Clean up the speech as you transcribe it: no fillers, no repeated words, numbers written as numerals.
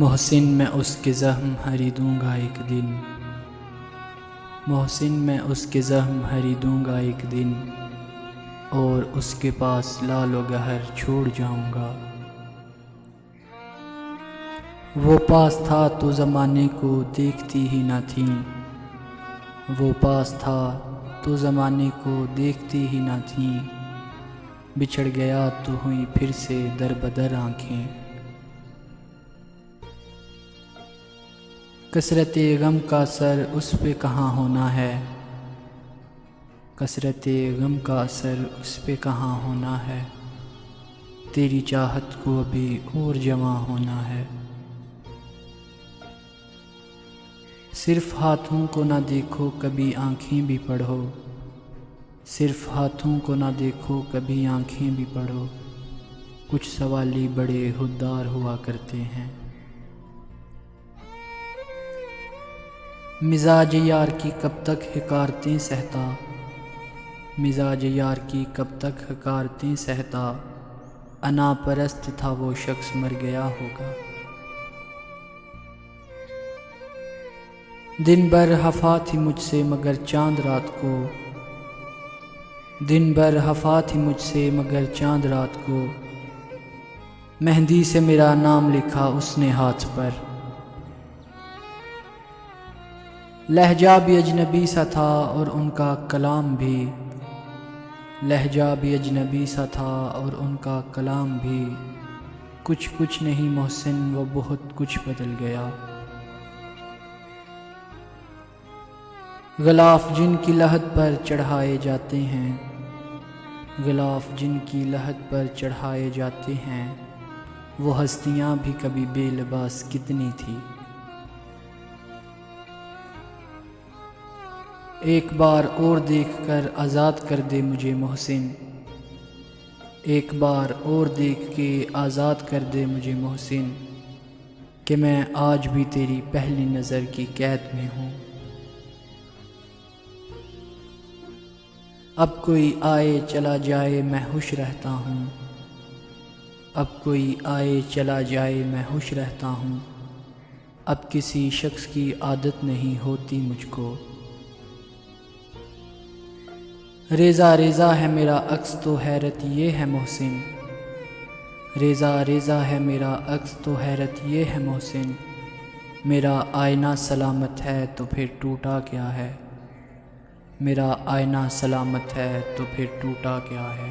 محسن میں اس کے زخم خریدوں گا ایک دن، محسن میں اس کے زخم خریدوں گا ایک دن، اور اس کے پاس لال و گہر چھوڑ جاؤں گا۔ وہ پاس تھا تو زمانے کو دیکھتی ہی نہ تھیں، وہ پاس تھا تو زمانے کو دیکھتی ہی نہ تھیں، بچھڑ گیا تو ہوئی پھر سے در بدر آنکھیں۔ کثرت غم کا اثر اس پہ کہاں ہونا ہے، کثرت غم کا اثر اس پہ کہاں ہونا ہے، تیری چاہت کو ابھی اور جواں ہونا ہے۔ صرف ہاتھوں کو نہ دیکھو کبھی آنکھیں بھی پڑھو، صرف ہاتھوں کو نہ دیکھو کبھی آنکھیں بھی پڑھو، کچھ سوالی بڑے خوددار ہوا کرتے ہیں۔ مزاج یار کی کب تک حکارتیں سہتا، مزاج یار کی کب تک حکارتیں سہتا، انا پرست تھا وہ شخص مر گیا ہوگا۔ دن بھر خفا تھی مجھ سے مگر چاند رات کو، دن بھر خفا تھی مجھ سے مگر چاند رات کو، مہندی سے میرا نام لکھا اس نے ہاتھ پر۔ لہجہ بھی اجنبی سا تھا اور ان کا کلام بھی، لہجہ بھی اجنبی سا تھا اور ان کا کلام بھی، کچھ نہیں محسن وہ بہت کچھ بدل گیا۔ غلاف جن کی لحد پر چڑھائے جاتے ہیں، غلاف جن کی لحد پر چڑھائے جاتے ہیں، وہ ہستیاں بھی کبھی بے لباس کتنی تھی۔ ایک بار اور دیکھ کر آزاد کر دے مجھے محسن، ایک بار اور دیکھ کے آزاد کر دے مجھے محسن، کہ میں آج بھی تیری پہلی نظر کی قید میں ہوں۔ اب کوئی آئے چلا جائے میں خوش رہتا ہوں، اب کوئی آئے چلا جائے میں خوش رہتا ہوں، اب کسی شخص کی عادت نہیں ہوتی مجھ کو۔ ریزہ ریزہ ہے میرا عکس تو حیرت یہ ہے محسن، ریزہ ریزہ ہے میرا عکس تو حیرت یہ ہے محسن، میرا آئینہ سلامت ہے تو پھر ٹوٹا کیا ہے، میرا آئینہ سلامت ہے تو پھر ٹوٹا کیا ہے۔